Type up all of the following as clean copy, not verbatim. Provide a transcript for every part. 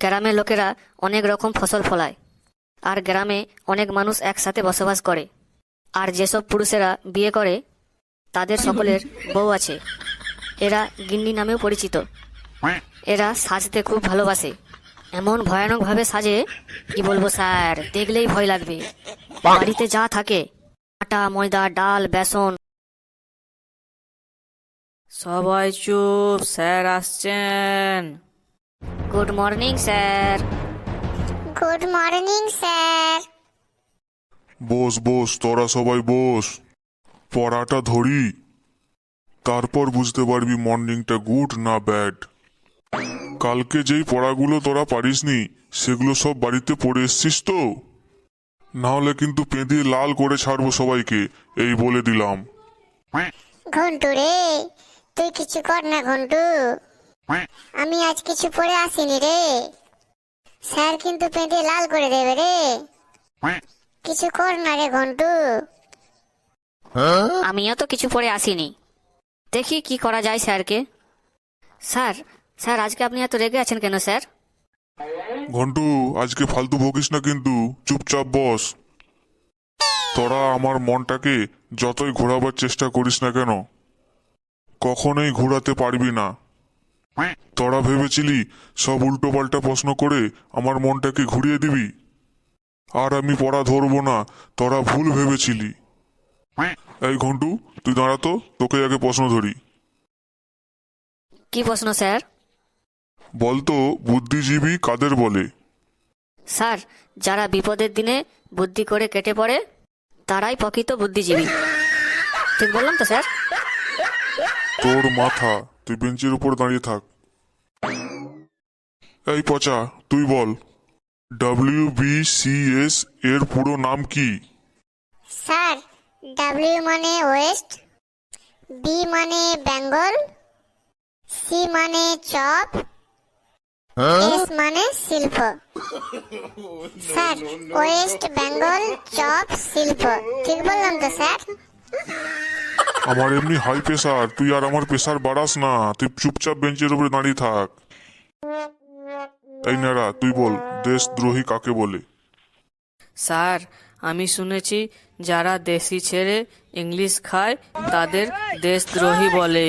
গ্রামের লোকেরা অনেক রকম ফসল ফলায়, আর গ্রামে অনেক মানুষ একসাথে বসবাস করে। আর যেসব পুরুষেরা বিয়ে করে তাদের সকলের বউ আছে। এরা গিন্নি নামেও পরিচিত। এরা সাজতে খুব ভালোবাসে, এমন ভয়ানক ভাবে সাজে কি বলবো স্যার, দেখলেই ভয় লাগবে। বাড়িতে যা থাকে আটা, ময়দা, ডাল, বেসন। সবাই চুপ, স্যার আসছেন। Good morning sir. Good morning sir. বস বস, তোরা সবাই বস। পড়াটা ধরি, তারপর বুঝতে পারবি মর্নিংটা গুড না ব্যাড। কালকে যেই পড়াগুলো তোরা পারিসনি সেগুলো সব বাড়িতে পড়ে এসছিস তো? না হলে কিন্তু পেঁদিয়ে লাল করে ছাড়বো সবাইকে, এই বলে দিলাম। ঘন্টু রে, তুই কিছু কর না ঘন্টু। আমি আজ কিছু পড়ে আসিনি রে, স্যার কিন্তু পেটে লাল করে দেবে রে। কিছু কর না রে ঘন্টু। আমিও তো কিছু পরে আসিনি, দেখি কি করা যায় স্যারকে। স্যার, স্যার আজকে আপনি এত রেগে আছেন কেন স্যার? ঘন্টু, আজকে ফালতু বকিস না কিন্তু, চুপচাপ বস। তোরা আমার মনটাকে যতই ঘোরাবার চেষ্টা করিস না কেন, কখনোই ঘোরাতে পারবি না। তোরা ভেবেছিলি সব উল্টো পাল্টা প্রশ্ন করে আমার মনটাকে ঘুরিয়ে দিবি, আর আমি পড়া ধরবো না, তোরা ভুল ভেবেছিলি। এই ঘন্টু, তুই দাঁড়াতো, তোকে আগে প্রশ্ন ধরি। কি প্রশ্ন স্যার? বলতো, বুদ্ধিজীবী কাদের বলে? স্যার, যারা বিপদের দিনে বুদ্ধি করে কেটে পড়ে তারাই প্রকৃত বুদ্ধিজীবী। ঠিক বললাম তো স্যার? তোর মাথা, তুই বেঞ্চের উপর দাঁড়িয়ে থাক। এই পচা, তুই বল, WBCS এর পুরো নাম কি? স্যার, ডাব্লিউ মানে ওয়েস্ট, বি মানে বেঙ্গল, সি মানে চপ, এস মানে শিল্প। স্যার, ওয়েস্ট বেঙ্গল চপ শিল্প, ঠিক বললাম তো স্যার? আমার এমনি হাই প্রেসার, তুই আর আমার প্রেসার বাড়াস না, তুই চুপচাপ বেঞ্চের উপরে দাঁড়িয়ে থাক। এই নারা, তুই বল, দেশদ্রোহী কাকে বলে? স্যার, আমি শুনেছি যারা দেশি ছেড়ে ইংলিশ খায় তাদের দেশদ্রোহী বলে।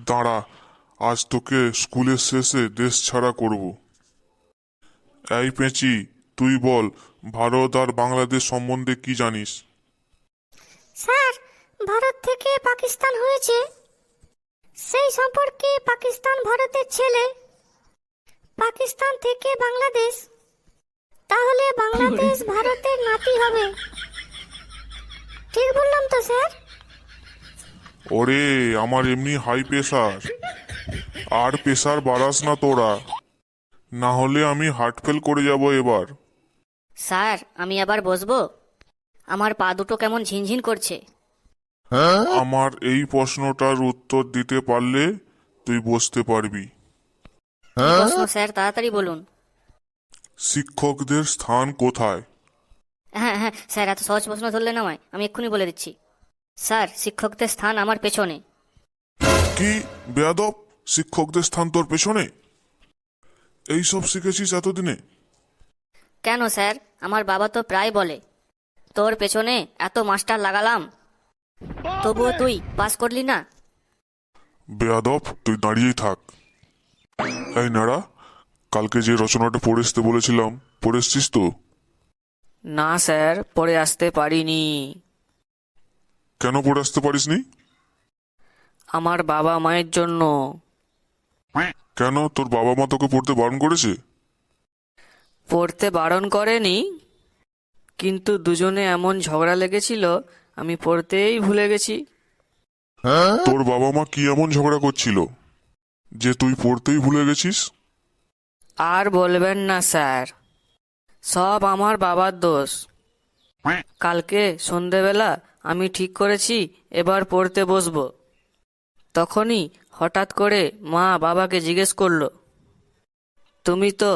দাঁড়া, আজ তোকে স্কুলের শেষে দেশ ছাড়া করব। এই পেঁচি, তুই বল, ভারত আর বাংলাদেশ সম্বন্ধে কি জানিস? স্যার, ভারত থেকে পাকিস্তান হয়েছে, সেই সম্পর্কে পাকিস্তান ভারতের ছেলে, পাকিস্তান থেকে বাংলাদেশ, তাহলে বাংলাদেশ ভারতের নাতি হবে। ঠিক বললাম তো স্যার? ওরে, আমার এমনি হাই প্রেসার, আর প্রেসার বাড়াস না তোরা, না হলে আমি হার্ট ফেল করে যাব এবার। স্যার, আমি আবার বসবো? আমার পা দুটো কেমন ঝিনঝিন করছে। আমার এই প্রশ্নটার উত্তর দিতে পারলে তুই বসতে পারবি। কি প্রশ্ন স্যার, তাড়াতাড়ি বলুন। শিক্ষকদের স্থান কোথায়? হ্যাঁ হ্যাঁ স্যার, এত সহজ প্রশ্ন ধরলেন আমায়, আমি এক্ষুনি বলে দিচ্ছি। স্যার, শিক্ষকদের স্থান আমার পেছনে। কি বেয়াদব, শিক্ষকদের স্থান তোর পেছনে? এই সব শিখেছিস এতদিনে? কেন স্যার, আমার বাবা তো প্রায় বলে তোর পেছনে এত মাস্টার লাগালাম, তবুও তুই পাস করলি না। বেয়াদব, তুই দাঁড়িয়েই থাক। এই নাড়া, কালকে যে রচনাটা পড়ে আসতে বলেছিলাম, পড়ে এসছিস তো? না স্যার, পড়ে আসতে পারিনি। কেন পড়ে আসতে পারিসনি? আমার বাবা মায়ের জন্য। কেন, তোর বাবা মা তোকে পড়তে বারণ করেছে? পড়তে বারণ করেনি, কিন্তু দুজনে এমন ঝগড়া লেগেছিল আমি পড়তেই ভুলে গেছি। তোর বাবা মা কি এমন ঝগড়া করছিল যে তুই পড়তেই ভুলে গেছিস? আর বলবেন না স্যার, সব আমার বাবার দোষ। কালকে সন্ধেবেলা আমি ঠিক করেছি এবার পড়তে বসবো, তখনই হঠাৎ করে মা বাবাকে জিজ্ঞেস করলো, তুমি তো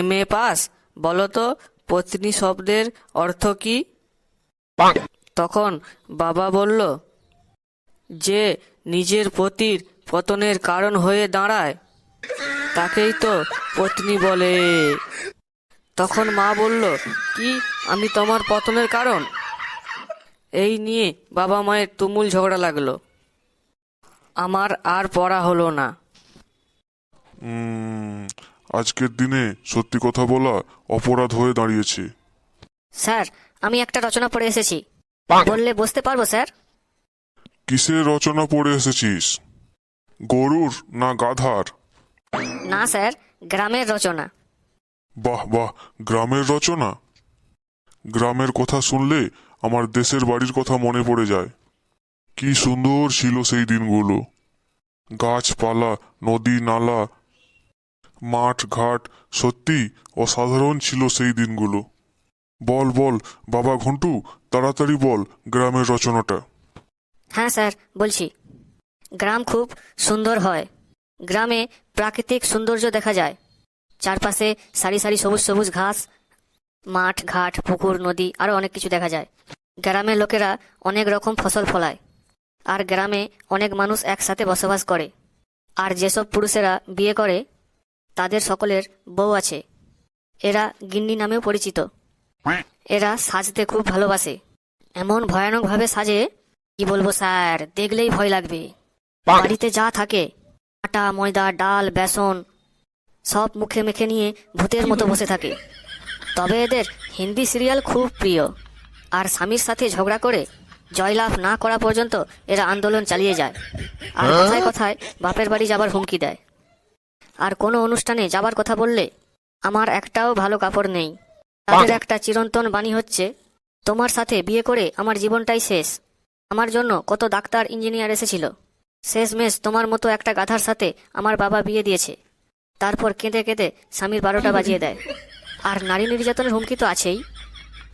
MA পাস, বলো তো পত্নী শব্দের অর্থ কি? তখন বাবা বলল, যে নিজের পতির পতনের কারণ হয়ে দাঁড়ায়। তাকেই তো পত্নী বলে। তখন মা বলল, কি আমি তোমার পতনের কারণ? এই নিয়ে বাবা মায়ের তুমুল ঝগড়া লাগলো। আমার আর পড়া হলো না। আজকের দিনে সত্যি কথা বলা অপরাধ হয়ে দাঁড়িয়েছে। স্যার, আমি একটা রচনা পড়ে এসেছি, বললে বুঝতে পারবো স্যার? কিসের রচনা পড়ে এসেছিস? গরুর না গাধার? না স্যার, গ্রামের রচনা। বাহ বাহ, গ্রামের রচনা। গ্রামের কথা শুনলে আমার দেশের বাড়ির কথা মনে পড়ে যায়। কি সুন্দর ছিল সেই দিনগুলো। গাছপালা, নদী নালা, মাঠ ঘাট, সত্যি অসাধারণ ছিল সেই দিনগুলো। বল বল বাবা ঘন্টু, তাড়াতাড়ি বল গ্রামের রচনাটা। হ্যাঁ স্যার, বলছি। গ্রাম খুব সুন্দর হয়। গ্রামে প্রাকৃতিক সৌন্দর্য দেখা যায়। চারপাশে সারি সারি সবুজ সবুজ ঘাস, মাঠ ঘাট, পুকুর, নদী, আরও অনেক কিছু দেখা যায়। গ্রামের লোকেরা অনেক রকম ফসল ফলায়। আর গ্রামে অনেক মানুষ একসাথে বসবাস করে। আর যেসব পুরুষেরা বিয়ে করে তাদের সকলের বউ আছে। এরা গিন্নি নামেও পরিচিত। এরা সাজতে খুব ভালোবাসে। এমন ভয়ানকভাবে সাজে, কি বলবো স্যার, দেখলেই ভয় লাগবে। বাড়িতে যা থাকে, আটা ময়দা ডাল বেসন সব মুখে মেখে নিয়ে ভূতের মতো বসে থাকে। তবে এদের হিন্দি সিরিয়াল খুব প্রিয়। আর স্বামীর সাথে ঝগড়া করে জয়লাভ না করা পর্যন্ত এরা আন্দোলন চালিয়ে যায়। আর কথায় কথায় বাপের বাড়ি যাবার হুমকি দেয়। আর কোনো অনুষ্ঠানে যাবার কথা বললে, আমার একটাও ভালো কাপড় নেই। তাদের একটা চিরন্তন বাণী হচ্ছে, তোমার সাথে বিয়ে করে আমার জীবনটাই শেষ। আমার জন্য কত ডাক্তার ইঞ্জিনিয়ার এসেছিল, শেষমেশ তোমার মতো একটা গাধার সাথে আমার বাবা বিয়ে দিয়েছে। তারপর কেঁদে কেঁদে স্বামীর 12টা বাজিয়ে দেয়। আর নারী নির্যাতনের হুমকি তো আছেই।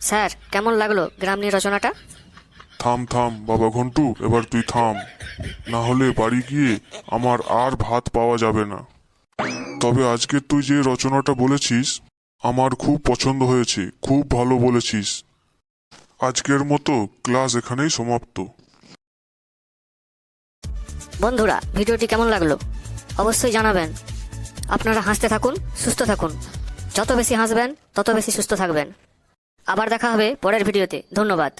স্যার, কেমন লাগলো গ্রাম নিয়ে রচনাটা? থাম থাম বাবা ঘন্টু, এবার তুই থাম, না হলে বাড়ি গিয়ে আমার আর ভাত পাওয়া যাবে না। তবে আজকে তুই যে রচনাটা বলেছিস আমার খুব পছন্দ হয়েছে, খুব ভালো বলেছিস। আজকের মতো ক্লাস এখানেই সমাপ্ত। বন্ধুরা, ভিডিওটি কেমন লাগলো অবশ্যই জানাবেন। আপনারা হাসতে থাকুন, সুস্থ থাকুন। যত বেশি হাসবেন তত বেশি সুস্থ থাকবেন। আবার দেখা হবে পরের ভিডিওতে। ধন্যবাদ।